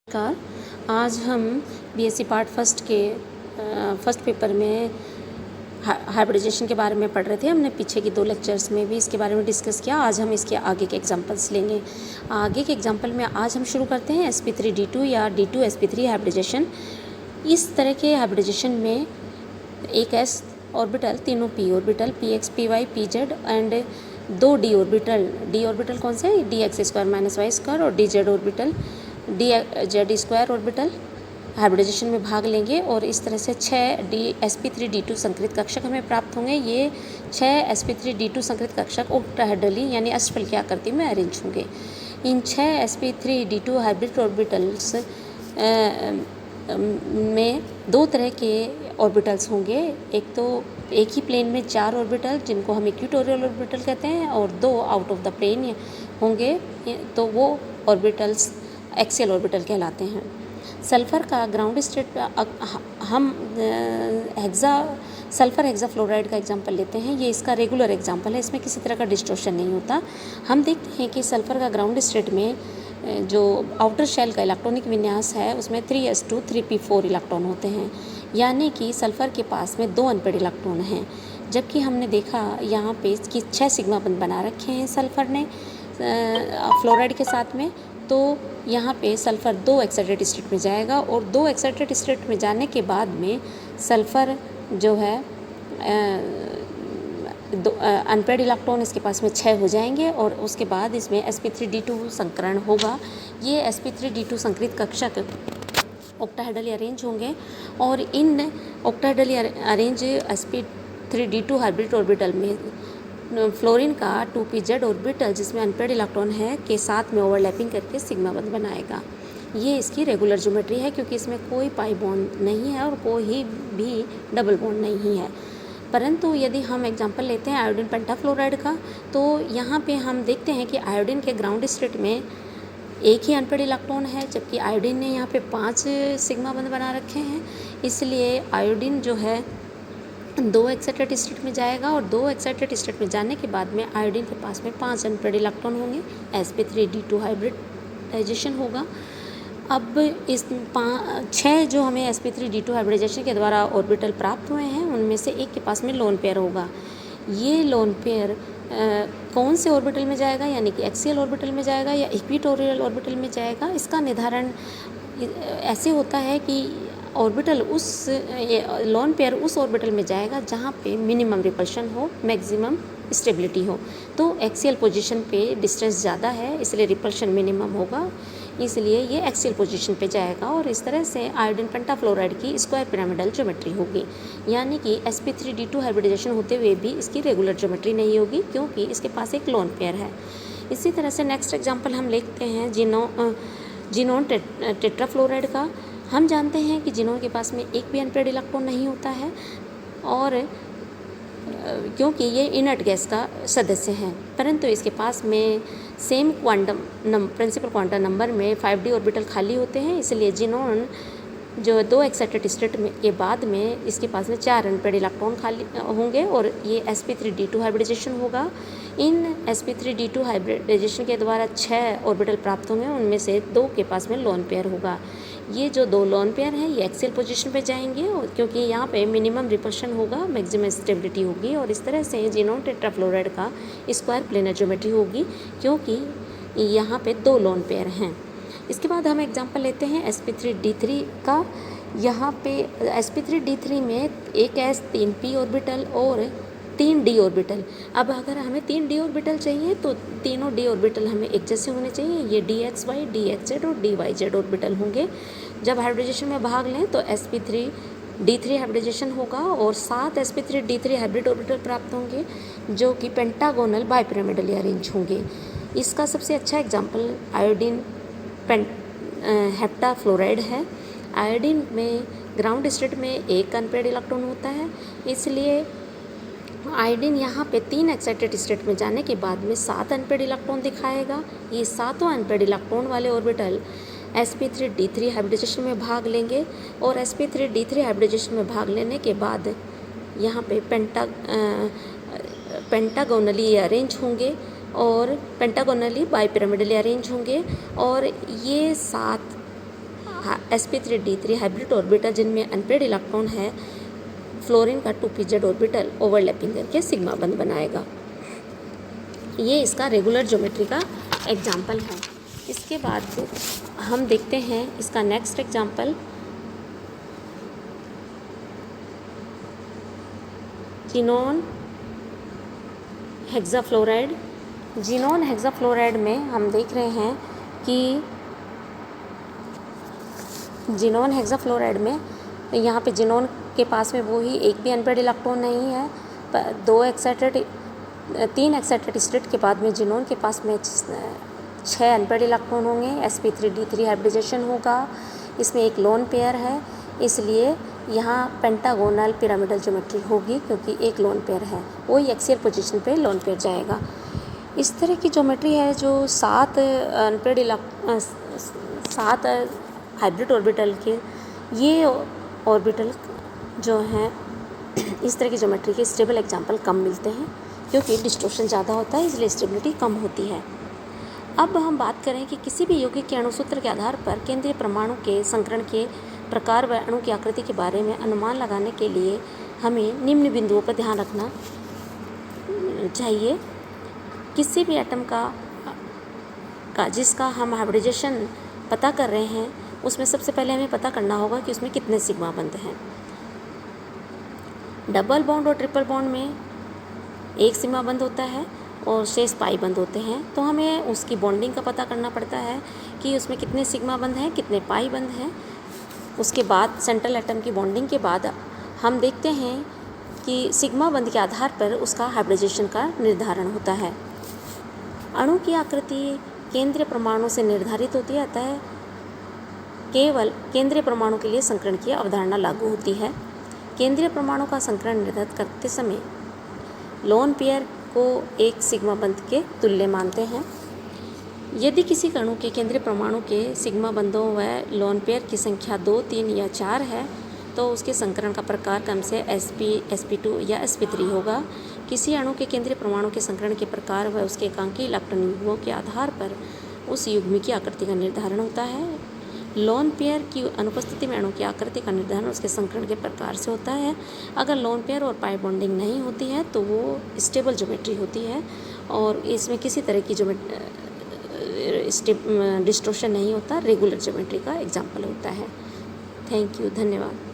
नमस्कार। आज हम बीएससी पार्ट फर्स्ट के फर्स्ट पेपर में हाइब्रिडाइजेशन के बारे में पढ़ रहे थे। हमने पीछे की 2 लेक्चर्स में भी इसके बारे में डिस्कस किया। आज हम इसके आगे के एग्जांपल्स लेंगे। आगे के एग्जांपल में आज हम शुरू करते हैं sp3d2 या d2sp3 हाइब्रिडाइजेशन। इस तरह के हाइब्रिडाइजेशन में एक s ऑर्बिटल, तीनों p orbital px py pz and 2 d orbital कौन से हैं? dx² - y² और dz orbital dz² orbital hybridisation में भाग लेंगे और इस तरह से 6 sp3d2 संकरित कक्षक हमें प्राप्त होंगे। ये 6 sp3d2 संकरित कक्षक ऑक्टाहेड्रली यानी अष्टफल की आकृति में अरेंज होंगे। इन 6 sp3d2 हाइब्रिड ऑर्बिटल्स में 2 तरह के ऑर्बिटल्स होंगे। एक तो एक ही प्लेन में 4 ऑर्बिटल जिनको हम इक्वेटोरियल ऑर्बिटल कहते हैं और 2 आउट ऑफ द प्लेन होंगे, तो वो ऑर्बिटल्स एक्सियल ऑर्बिटल कहलाते हैं। सल्फ़र का ग्राउंड स्टेट हम सल्फ़र हेक्साफ्लोराइड का एग्जांपल लेते हैं। ये इसका रेगुलर एग्जांपल है, इसमें किसी तरह का डिस्टॉर्शन नहीं होता। हम देखते हैं कि सल्फ़र का ग्राउंड स्टेट में जो आउटर शेल का इलेक्ट्रॉनिक विन्यास है उसमें 3s2 3p4 इलेक्ट्रॉन होते हैं, यानी कि सल्फ़र के पास में 2 अनपेड इलेक्ट्रॉन हैं। जबकि हमने देखा यहाँ पे कि 6 सिग्मा बंध बना रखे हैं सल्फ़र ने फ्लोराइड के साथ में, तो यहाँ पे सल्फ़र 2 एक्साइटेड स्टेट में जाएगा और 2 एक्साइटेड स्टेट में जाने के बाद में सल्फ़र जो है अनपेड इलेक्ट्रॉन इसके पास में 6 हो जाएंगे और उसके बाद इसमें sp3d2 संकरण होगा। ये sp3d2 संकरित कक्षक ऑक्टाहेड्रली अरेंज होंगे और इन ऑक्टाहेड्रली अरेंज sp3d2 हाइब्रिड ऑर्बिटल में फ्लोरीन का 2pz ऑर्बिटल जिसमें अनपेड इलेक्ट्रॉन है के साथ में ओवरलैपिंग करके सिग्मा बंध बनाएगा। ये इसकी रेगुलर ज्योमेट्री है क्योंकि इसमें कोई पाई बॉन्ड नहीं है और कोई भी डबल बॉन्ड नहीं है। परंतु यदि हम एग्जांपल लेते हैं आयोडीन पेंटाफ्लोराइड का, तो यहाँ पे हम देखते हैं कि आयोडीन के ग्राउंड स्टेट में एक ही अनपेड इलेक्ट्रॉन है, जबकि आयोडीन ने यहाँ पे 5 सिग्मा बंध बना रखे हैं। इसलिए आयोडीन जो है 2 एक्साइटेड स्टेट में जाएगा और 2 एक्साइटेड स्टेट में जाने के बाद में आयोडीन के पास में 5 अनपेड इलेक्ट्रॉन होंगे, sp3d2 हाइब्रिडाइजेशन होगा। अब इस 6 जो हमें sp3d2 हाइब्रिडाइजेशन के द्वारा ऑर्बिटल प्राप्त हुए हैं उनमें से एक के पास में लोन पेयर होगा। ये लोन पेयर कौन से ऑर्बिटल में जाएगा, यानी कि एक्सियल ऑर्बिटल में जाएगा या इक्वेटोरियल ऑर्बिटल में जाएगा, इसका निर्धारण ऐसे होता है कि ऑर्बिटल लोन पेयर उस ऑर्बिटल में जाएगा जहाँ पे मिनिमम रिपल्शन हो, मैक्सिमम स्टेबिलिटी हो। तो एक्सियल पोजीशन पे डिस्टेंस ज़्यादा है इसलिए रिपल्शन मिनिमम होगा, इसलिए ये एक्सियल पोजीशन पे जाएगा और इस तरह से आयोडीन पेंटाफ्लोराइड की स्क्वायर पिरामिडल ज्योमेट्री होगी, यानी कि sp3d2 हाइब्रिडाइजेशन होते हुए भी इसकी रेगुलर ज्योमेट्री नहीं होगी क्योंकि इसके पास एक लोन पेयर है। इसी तरह से नेक्स्ट एग्जाम्पल हम लेते हैं जिनोन टेट्राफ्लोराइड का। हम जानते हैं कि जिनोन के पास में एक भी अनपेड इलेक्ट्रॉन नहीं होता है और क्योंकि ये इनर्ट गैस का सदस्य है, परंतु इसके पास में सेम प्रिंसिपल क्वांटम नंबर में 5d ऑर्बिटल खाली होते हैं। इसलिए जिनोन जो 2 एक्साइटेड स्टेट में के बाद में इसके पास में 4 अनपेड इलेक्ट्रॉन खाली होंगे और ये sp3d2 हाइब्रिडाइजेशन होगा। इन sp3d2 हाइब्रिडाइजेशन के द्वारा 6 ऑर्बिटल प्राप्त होंगे, उनमें से 2 के पास में लोन पेयर होगा। ये जो 2 लोन पेयर हैं ये एक्सियल पोजीशन पे जाएंगे और क्योंकि यहाँ पे मिनिमम रिपल्शन होगा, मैक्सिमम स्टेबिलिटी होगी और इस तरह से जिनोन टेट्राफ्लोराइड का स्क्वायर प्लेनर ज्योमेट्री होगी क्योंकि यहाँ पे 2 लोन पेयर हैं। इसके बाद हम एग्जांपल लेते हैं sp3d3 का। यहाँ पे sp3d3 में एक s 3p ऑर्बिटल और 3d ऑर्बिटल। अब अगर हमें 3d ऑर्बिटल चाहिए तो तीनों d ऑर्बिटल हमें एक जैसे होने चाहिए। ये dxy dxz और dyz ऑर्बिटल होंगे। जब हाइब्रिडाइजेशन में भाग लें तो sp3d3 हाइब्रिडाइजेशन होगा और 7 sp3d3 हाइब्रिड ऑर्बिटल प्राप्त होंगे जो कि पेंटागोनल बाइपिरामिडली अरेंज होंगे। इसका सबसे अच्छा एग्जाम्पल आयोडीन हेप्टाफ्लोराइड है। आयोडीन में ग्राउंड स्टेट में एक अनपेड इलेक्ट्रॉन होता है, इसलिए आयोडीन यहाँ पे 3 एक्साइटेड स्टेट में जाने के बाद में 7 अनपेड इलेक्ट्रॉन दिखाएगा। ये 7 अनपेड इलेक्ट्रॉन वाले ऑर्बिटल sp3d3 हाइब्रिडाइजेशन में भाग लेंगे और sp3d3 हाइब्रिडाइजेशन में भाग लेने के बाद यहाँ पे पेंटागोनली अरेंज होंगे और पेंटागोनली बाइपिरामिडली अरेंज होंगे और ये 7 sp3d3 हाइब्रिड ऑर्बिटल जिनमें अनपेड इलेक्ट्रॉन है, फ्लोरीन का 2pz ऑर्बिटल ओवरलैपिंग करके सिग्मा बंध बनाएगा। ये इसका रेगुलर ज्योमेट्री का एग्जाम्पल है। इसके बाद हम देखते हैं इसका next example, xenon hexafluoride. Xenon hexafluoride में हम देख रहे हैं कि ज़ीनॉन हेक्साफ्लोराइड में यहाँ पे ज़ीनॉन के पास में वो ही एक भी अनपेड इलेक्ट्रॉन नहीं है। 3 एक्साइटेड स्टेट के बाद में ज़ीनॉन के पास में 6 अनपेड इलेक्ट्रॉन होंगे। sp3d3 हाइब्रिडाइजेशन होगा। इसमें एक लोन पेयर है, इसलिए यहाँ पेंटागोनल पिरामिडल ज्योमेट्री होगी क्योंकि एक लोन पेयर है, वही एक्सियल पोजीशन पे लोन पेयर जाएगा। इस तरह की ज्योमेट्री है जो 7 हाइब्रिड ऑर्बिटल के, ये ऑर्बिटल जो हैं इस तरह की ज्योमेट्री के स्टेबल एग्जाम्पल कम मिलते हैं क्योंकि डिस्टॉर्शन ज़्यादा होता है, इसलिए स्टेबिलिटी कम होती है। अब हम बात करें कि किसी भी यौगिक के अणुसूत्र के आधार पर केंद्रीय परमाणु के संकरण के प्रकार व अणु की आकृति के बारे में अनुमान लगाने के लिए हमें निम्न बिंदुओं पर ध्यान रखना चाहिए। किसी भी एटम का जिसका हम हाइब्रिडाइजेशन पता कर रहे हैं, उसमें सबसे पहले हमें पता करना होगा कि उसमें कितने सिग्मा बंध हैं। डबल बॉन्ड और ट्रिपल बॉन्ड में एक सिग्मा बंध होता है और शेष पाई बंध होते हैं, तो हमें उसकी बॉन्डिंग का पता करना पड़ता है कि उसमें कितने सिग्मा बंध हैं, कितने पाई बंध हैं। उसके बाद सेंट्रल एटम की बॉन्डिंग के बाद हम देखते हैं कि सिग्मा बंध के आधार पर उसका हाइब्रिडाइजेशन का निर्धारण होता है। अणु की आकृति केंद्रीय परमाणु से निर्धारित होती है, अतः केवल केंद्रीय परमाणु के लिए संकरण की अवधारणा लागू होती है। केंद्रीय परमाणु का संकरण निर्धारित करते समय लोन पेयर को एक सिग्मा बंध के तुल्य मानते हैं। यदि किसी अणु के केंद्रीय परमाणु के सिग्मा बंधों व लोन पेयर की संख्या 2, 3 या 4 है तो उसके संकरण का प्रकार क्रम से sp, sp2 या sp3 होगा। किसी अणु के केंद्रीय परमाणु के संकरण के प्रकार व उसके एकांकी इलेक्ट्रॉन युग्मों के आधार पर उस युग्म की आकृति का निर्धारण होता है। लोन पेयर की अनुपस्थिति में अणु की आकृति का निर्धारण उसके संकरण के प्रकार से होता है। अगर लोन पेयर और पाई बॉन्डिंग नहीं होती है तो वो स्टेबल ज्योमेट्री होती है और इसमें किसी तरह की डिस्टॉर्शन नहीं होता, रेगुलर ज्योमेट्री का एग्जाम्पल होता है। थैंक यू, धन्यवाद।